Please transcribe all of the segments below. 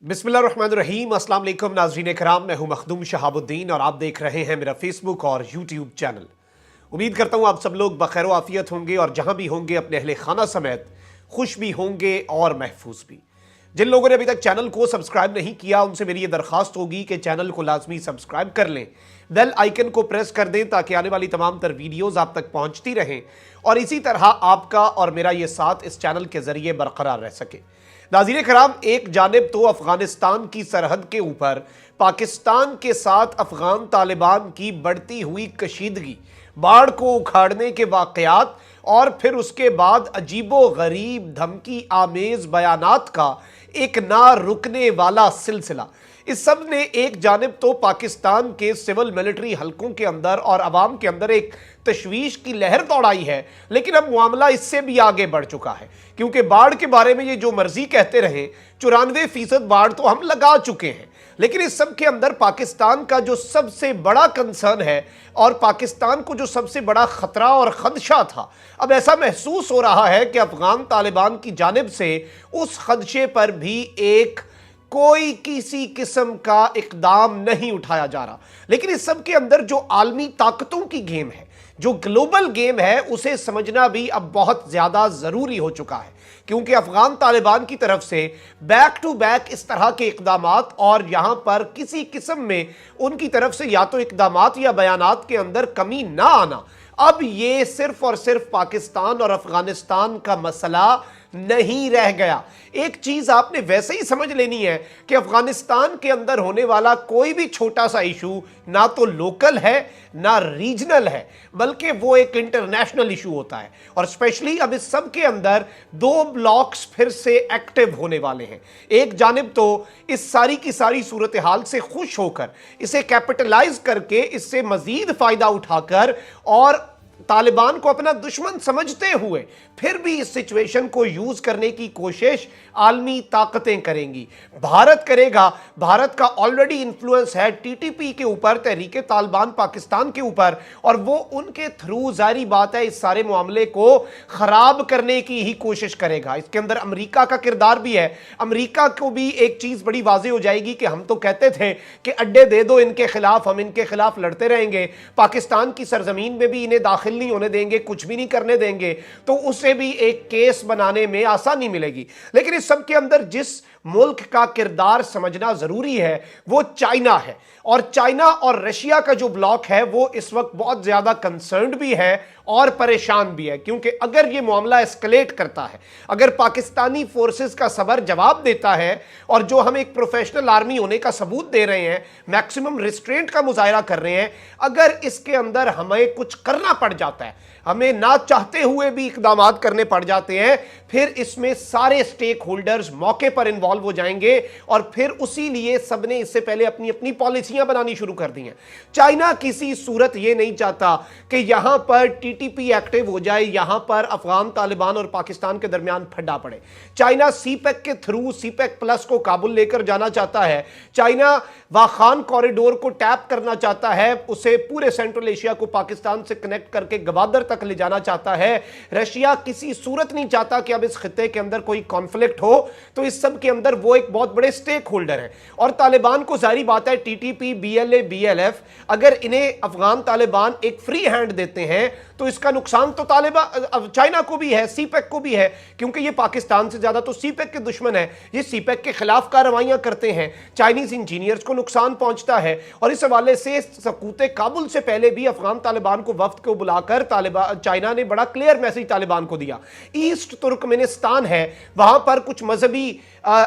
बिस्मिल्लाहिर्रहमानिर्रहीम। अस्सलाम वालेकुम नाज़रीन कराम, मैं हूं मखदूम शहाबुद्दीन और आप देख रहे हैं मेरा फेसबुक और यूट्यूब चैनल। उम्मीद करता हूं आप सब लोग बखैर आफियत होंगे और जहां भी होंगे अपने अहले खाना समेत खुश भी होंगे और महफूज भी। जिन लोगों ने अभी तक चैनल को सब्सक्राइब नहीं किया उनसे मेरी ये दरख्वास्त होगी कि चैनल को लाजमी सब्सक्राइब कर लें, बेल आइकन को प्रेस कर दें ताकि आने वाली तमाम तर वीडियोज़ आप तक पहुंचती रहें और इसी तरह आपका और मेरा ये साथ इस चैनल के जरिए बरकरार रह सके। नाज़रीन कराम, एक जानिब तो अफगानिस्तान की सरहद के ऊपर पाकिस्तान के साथ अफगान तालिबान की बढ़ती हुई कशीदगी, बाढ़ को उखाड़ने के वाकयात और फिर उसके बाद अजीबो गरीब धमकी आमेज बयानात का एक ना रुकने वाला सिलसिला। इस सब ने एक जानिब तो पाकिस्तान के सिविल मिलिट्री हलकों के अंदर और अवाम के अंदर एक तशवीश की लहर दौड़ाई है, लेकिन अब मामला इससे भी आगे बढ़ चुका है क्योंकि बाढ़ के बारे में ये जो मर्जी कहते रहे, 94% बाढ़ तो हम लगा चुके हैं। लेकिन इस सब के अंदर पाकिस्तान का जो सबसे बड़ा कंसर्न है और पाकिस्तान को जो सबसे बड़ा खतरा और खदशा था, अब ऐसा महसूस हो रहा है कि अफगान तालिबान की जानिब से उस खदशे पर भी कोई किसी किस्म का इकदाम नहीं उठाया जा रहा। लेकिन इस सब के अंदर जो आलमी ताकतों की गेम है, जो ग्लोबल गेम है, उसे समझना भी अब बहुत ज्यादा जरूरी हो चुका है क्योंकि अफगान तालिबान की तरफ से बैक टू बैक इस तरह के इकदामात और यहां पर किसी किस्म में उनकी तरफ से या तो इकदामात या बयानात के अंदर कमी ना आना, अब ये सिर्फ और सिर्फ पाकिस्तान और अफगानिस्तान का मसला नहीं रह गया। एक चीज आपने वैसे ही समझ लेनी है कि अफगानिस्तान के अंदर होने वाला कोई भी छोटा सा इशू ना तो लोकल है ना रीजनल है, बल्कि वो एक इंटरनेशनल इशू होता है। और स्पेशली अब इस सब के अंदर दो ब्लॉक्स फिर से एक्टिव होने वाले हैं। एक जानिब तो इस सारी की सारी सूरत हाल से खुश होकर, इसे कैपिटलाइज करके, इससे मजीद फायदा उठाकर और तालिबान को अपना दुश्मन समझते हुए फिर भी इस सिचुएशन को यूज करने की कोशिश आलमी ताकतें करेंगी। भारत करेगा। भारत का ऑलरेडी इन्फ्लुएंस है टीटीपी के ऊपर, तहरीके तालिबान पाकिस्तान के ऊपर, और वो उनके थ्रू जारी बात है इस सारे मामले को खराब करने की ही कोशिश करेगा। इसके अंदर अमेरिका का किरदार भी है। अमेरिका को भी एक चीज बड़ी वाज़ेह हो जाएगी कि हम तो कहते थे कि अड्डे दे दो इनके खिलाफ, हम इनके खिलाफ लड़ते रहेंगे, पाकिस्तान की सरजमीन में भी इन्हें दाखिल नहीं होने देंगे, कुछ भी नहीं करने देंगे, तो उसे भी एक केस बनाने में आसानी मिलेगी। लेकिन इस सब के अंदर जिस मुल्क का किरदार समझना जरूरी है वो चाइना है, और चाइना और रशिया का जो ब्लॉक है वो इस वक्त बहुत ज्यादा कंसर्न्ड भी है और परेशान भी है क्योंकि अगर ये मामला एस्केलेट करता है, अगर पाकिस्तानी फोर्सेस का सबर जवाब देता है और जो हम एक प्रोफेशनल आर्मी होने का सबूत दे रहे हैं, मैक्सिमम रिस्ट्रेंट का मुजाहरा कर रहे हैं, अगर इसके अंदर हमें कुछ करना पड़ जाता है, हमें ना चाहते हुए भी इकदाम करने पड़ जाते हैं, फिर इसमें सारे स्टेक होल्डर्स मौके पर इन्वॉल्व हो जाएंगे और फिर उसी लिए सबने इससे पहले अपनी अपनी पॉलिसियां बनानी शुरू कर दी हैं। चाइना किसी सूरत ये नहीं चाहता कि यहां पर टीटीपी एक्टिव हो जाए, यहां पर अफगान तालिबान और पाकिस्तान के दरमियान फड्डा पड़े। चाइना सीपेक के थ्रू सीपेक प्लस को काबुल लेकर जाना चाहता है। चाइना वाखान कॉरिडोर को टैप करना चाहता है, उसे पूरे सेंट्रल एशिया को पाकिस्तान से कनेक्ट करके गवादर तक ले जाना चाहता है। रशिया किसी सूरत नहीं चाहता कि अब इस खित्ते के अंदर कोई कॉन्फ्लिक्ट हो, तो इस सब के अंदर वो एक बहुत बड़े स्टेक होल्डर है। और तालिबान को जारी बात है, टीटीपी, बीएलए, बीएलएफ, अगर इन्हें अफगान तालिबान एक फ्री हैंड देते हैं तो इसका नुकसान तो तालिबान चाइना को भी है, सीपेक को भी है, क्योंकि ये पाकिस्तान से ज्यादा तो सीपेक के दुश्मन है। ये सीपेक के खिलाफ कार्रवाइयां करते हैं, चाइनीज इंजीनियर्स को नुकसान पहुंचता है। और इस हवाले से सकूते काबुल से पहले भी अफगान तालिबान को वफ्द को बुलाकर चाइना ने बड़ा क्लियर मैसेज तालिबान को दिया। ईस्ट तुर्कमेनिस्तान है, वहां पर कुछ मजहबी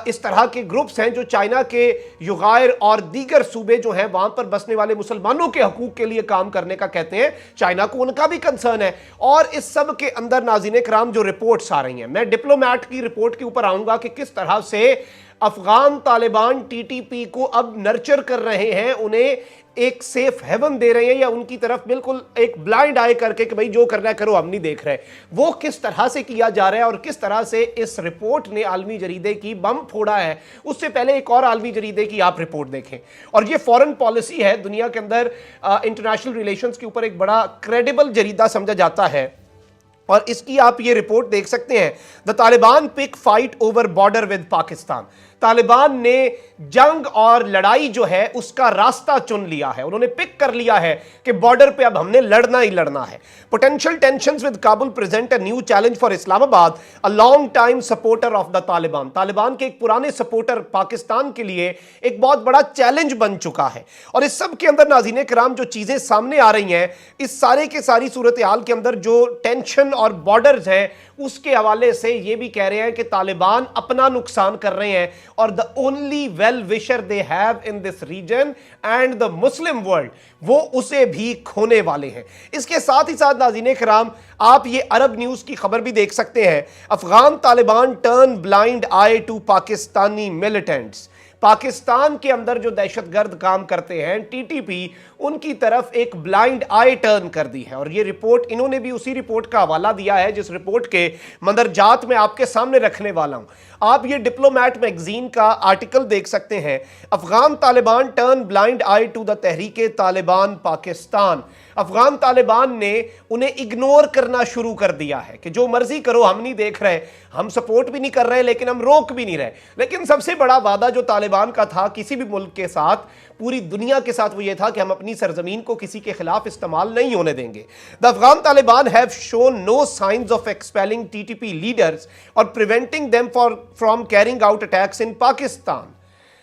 इस तरह के ग्रुप्स हैं जो चाइना के युगायर और दीगर सूबे जो हैं वहां पर बसने वाले मुसलमानों के हकूक के लिए काम करने का कहते हैं। चाइना को उनका भी कंसर्न है। और इस सब के अंदर नाज़रीन कराम जो रिपोर्ट्स आ रही हैं, मैं डिप्लोमैट की रिपोर्ट के ऊपर आऊंगा कि किस तरह से अफगान तालिबान टीटीपी को अब नर्चर कर रहे हैं, उन्हें एक सेफ हेवन दे रहे हैं या उनकी तरफ बिल्कुल एक ब्लाइंड आई करके कि भाई जो करना है करो, हम नहीं देख रहे। वो किस तरह से किया जा रहा है और किस तरह से इस रिपोर्ट ने आलमी जरीदे की बम फोड़ा है, उससे पहले एक और आलमी जरीदे की आप रिपोर्ट देखें। और ये फॉरेन पॉलिसी है, दुनिया के अंदर इंटरनेशनल रिलेशंस के ऊपर एक बड़ा क्रेडिबल जरीदा समझा जाता है और इसकी आप ये रिपोर्ट देख सकते हैं। The Taliban pick fight over border with Pakistan. Taliban ने जंग और लड़ाई जो है उसका रास्ता चुन लिया है। उन्होंने पिक कर लिया है कि बॉर्डर पे अब हमने लड़ना ही लड़ना है। Potential tensions with Kabul present a new challenge for Islamabad, a long time supporter of the Taliban. Taliban के एक पुराने सपोर्टर पाकिस्तान के लिए एक बहुत बड़ा चैलेंज बन चुका है। और इस सब के अंदर नाज़रीन किराम जो चीजें सामने आ रही हैं, इस सारे के सारी सूरत हाल के अंदर जो टेंशन और बॉर्डर्स हैं उसके हवाले से ये भी कह रहे हैं कि तालिबान अपना नुकसान कर रहे हैं और the only well wisher they have in this region and the Muslim world, वो उसे भी खोने वाले हैं। इसके साथ ही साथ नाज़रीन किराम आप ये अरब न्यूज की खबर भी देख सकते हैं। Afghan Taliban turn blind eye to Pakistani militants. Pakistan के अंदर जो दहशतगर्द काम करते हैं टीटीपी, उनकी तरफ एक ब्लाइंड आई टर्न कर दी है। और ये रिपोर्ट इन्होंने भी उसी रिपोर्ट का हवाला दिया है जिस रिपोर्ट के मंदरजात में आपके सामने रखने वाला हूं। आप ये डिप्लोमैट मैगजीन का आर्टिकल देख सकते हैं। Afghan Taliban turn blind eye to the Tehrik Taliban Pakistan. Afghan Taliban ने उन्हें इग्नोर करना शुरू कर दिया है कि जो मर्जी करो, हम नहीं देख रहे, हम सपोर्ट भी नहीं कर रहे, लेकिन हम रोक भी नहीं रहे। लेकिन सबसे बड़ा वादा जो तालिबान का था किसी भी मुल्क के साथ, पूरी दुनिया के साथ, वो ये था कि हम अपनी सरजमीन को किसी के खिलाफ इस्तेमाल नहीं होने देंगे। The Afghan Taliban have shown no signs of expelling TTP leaders और preventing them from carrying out attacks in Pakistan.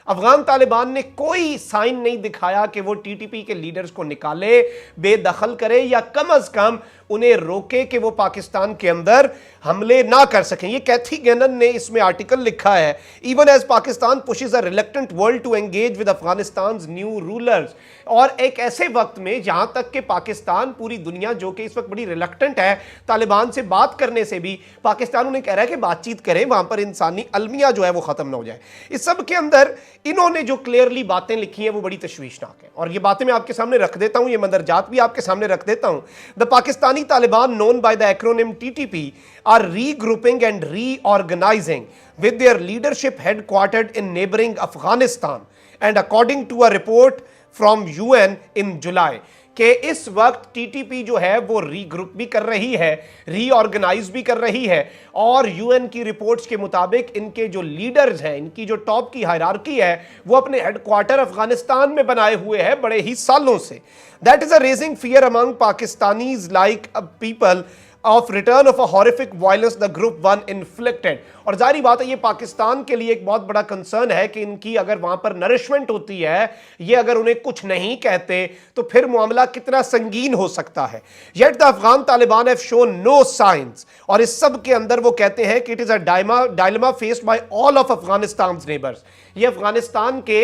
Afghan Taliban ने कोई साइन नहीं दिखाया कि वो टीटीपी के लीडर्स को निकाले, बेदखल करे या कम अज कम उन्हें रोके कि वो पाकिस्तान के अंदर हमले ना कर सकें। ये कैथी गैनन ने इसमें आर्टिकल लिखा है। Even as Pakistan pushes a reluctant world to engage with Afghanistan new rulers. और एक ऐसे वक्त में जहां तक कि पाकिस्तान, पूरी दुनिया जो कि इस वक्त बड़ी रिलक्टेंट है तालिबान से बात करने से भी, पाकिस्तान उन्हें कह रहा है कि बातचीत करें, वहां पर इंसानी अलमिया जो है वो खत्म ना हो जाए। इस सब के अंदर इन्होंने जो क्लियरली बातें लिखी हैं वो बड़ी तशवीशनाक है। और ये बातें मैं आपके सामने रख देता हूं, ये मंदरजात भी आपके सामने रख देता हूं। The Pakistani Taliban known by the acronym TTP are regrouping and reorganizing with their leadership headquartered in neighboring Afghanistan, and according to a report from UN in July कि इस वक्त टीटीपी जो है वो रीग्रुप भी कर रही है, रीऑर्गेनाइज भी कर रही है। और यूएन की रिपोर्ट्स के मुताबिक इनके जो लीडर्स हैं, इनकी जो टॉप की हायरार्की है, वो अपने हेडक्वार्टर अफगानिस्तान में बनाए हुए हैं बड़े ही सालों से। That is a raising fear among Pakistanis like people of return of a horrific violence the group one inflicted. और जारी बात है ये पाकिस्तान के लिए एक बहुत बड़ा कंसर्न है कि इनकी अगर वहां पर नरिशमेंट होती है, ये अगर उन्हें कुछ नहीं कहते तो फिर मामला कितना संगीन हो सकता है। Yet the Afghan Taliban have shown no science. और इस सब के अंदर वो कहते हैं कि it is a dilemma faced by all of Afghanistan neighbours. ये अफगानिस्तान के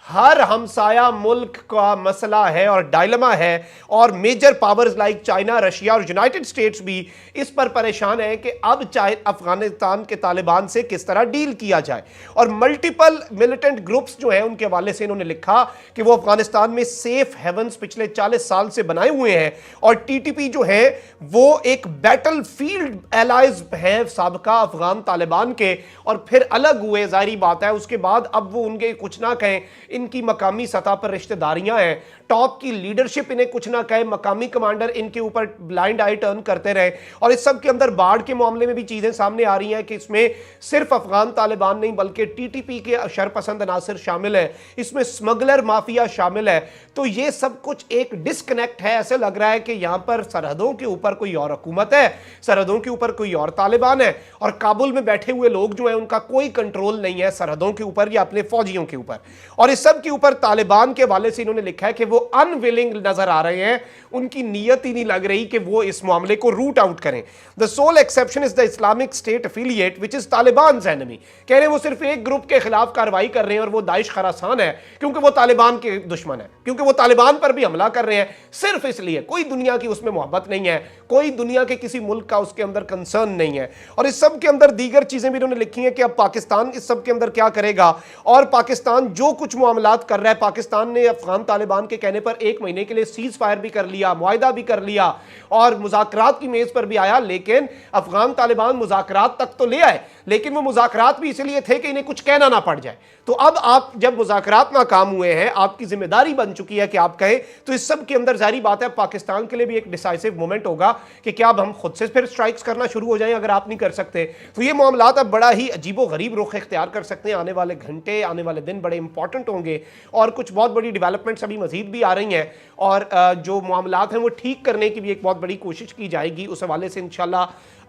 हर हमसाया मुल्क का मसला है और डायलेमा है। और major powers like China, Russia और यूनाइटेड स्टेट्स भी इस पर परेशान है कि अब चाहे अफगानिस्तान के तालिबान से किस तरह डील किया जाए। और मल्टीपल मिलिटेंट ग्रुप्स जो हैं उनके हवाले से इन्होंने लिखा कि वो अफगानिस्तान में सेफ हेवंस पिछले 40 साल से बनाए हुए हैं। और टीटीपी जो है वो एक बैटल फील्ड एलाइज हैं साबका अफगान तालिबान के, और फिर अलग हुए, जाहिर बात है। उसके बाद अब वो उनके कुछ ना कहें, इनकी मकामी सतह पर रिश्तेदारियां हैं, टॉप की लीडरशिप इन्हें कुछ ना कहे, मकामी कमांडर इनके ऊपर ब्लाइंड आई टर्न करते रहे। और इस सब के अंदर बाढ़ के मामले में भी चीजें सामने आ रही हैं कि इसमें सिर्फ अफगान तालिबान नहीं बल्कि टीटीपी के शरपसंद अनासर शामिल है, इसमें स्मगलर माफिया शामिल है। तो ये सब कुछ एक डिस्कनेक्ट है। ऐसे लग रहा है कि यहां पर सरहदों के ऊपर कोई और हुकूमत है, सरहदों के ऊपर कोई और तालिबान है, और काबुल में बैठे हुए लोग जो है उनका कोई कंट्रोल नहीं है सरहदों के ऊपर या अपने फौजियों के ऊपर। और इस सब के ऊपर तालिबान के हवाले से इन्होंने लिखा है कि वो अनविलिंग नजर आ रहे हैं, उनकी नीयत ही नहीं लग रही कि वो इस मामले को रूट आउट करें। The sole exception is the Islamic State affiliate which is Taliban enemy. कह रहे हैं वो सिर्फ एक ग्रुप के खिलाफ कार्रवाई कर रहे हैं और वो दाइश खरासान है क्योंकि वो तालिबान के दुश्मन है, क्योंकि वो तालिबान पर भी हमला कर रहे हैं सिर्फ इसलिए। कोई दुनिया की उसमें मोहब्बत नहीं है, कोई दुनिया के किसी मुल्क का उसके अंदर कंसर्न नहीं है। और इस सब के अंदर दीगर चीजें भी इन्होंने लिखी हैं कि अब पाकिस्तान इस सब के अंदर क्या करेगा, और पाकिस्तान जो कुछ मामलात कर रहा है। पाकिस्तान ने अफगान तालिबान के कहने पर 1 महीने के लिए सीज फायर भी कर लिया, मुआहिदा भी कर लिया और मुज़ाकरात की मेज पर भी आया, लेकिन अफगान तालिबान मुज़ाकरात तक तो ले आए, लेकिन वो मुज़ाकरात भी इसलिए थे कि इन्हें कुछ कहना ना पड़ जाए। तो अब आप जब मुज़ाकरात नाकाम हुए हैं, आपकी जिम्मेदारी बन चुकी है कि आप कहें, तो इस सब के अंदर जाहिर बात है पाकिस्तान के लिए भी एक डिसाइसिव मोमेंट होगा कि क्या अब हम खुद से फिर स्ट्राइक्स करना शुरू हो जाएं अगर आप नहीं कर सकते। तो ये मामलात अब बड़ा ही अजीबो गरीब रुख इख्तियार कर सकते हैं। आने वाले घंटे, आने वाले दिन बड़े इंपॉर्टेंट होंगे और कुछ बहुत बड़ी डेवलपमेंट्स अभी मजीद भी आ रही हैं और जो मामलात हैं वो ठीक करने की भी एक बहुत बड़ी कोशिश की जाएगी। उस हवाले से इंशाल्लाह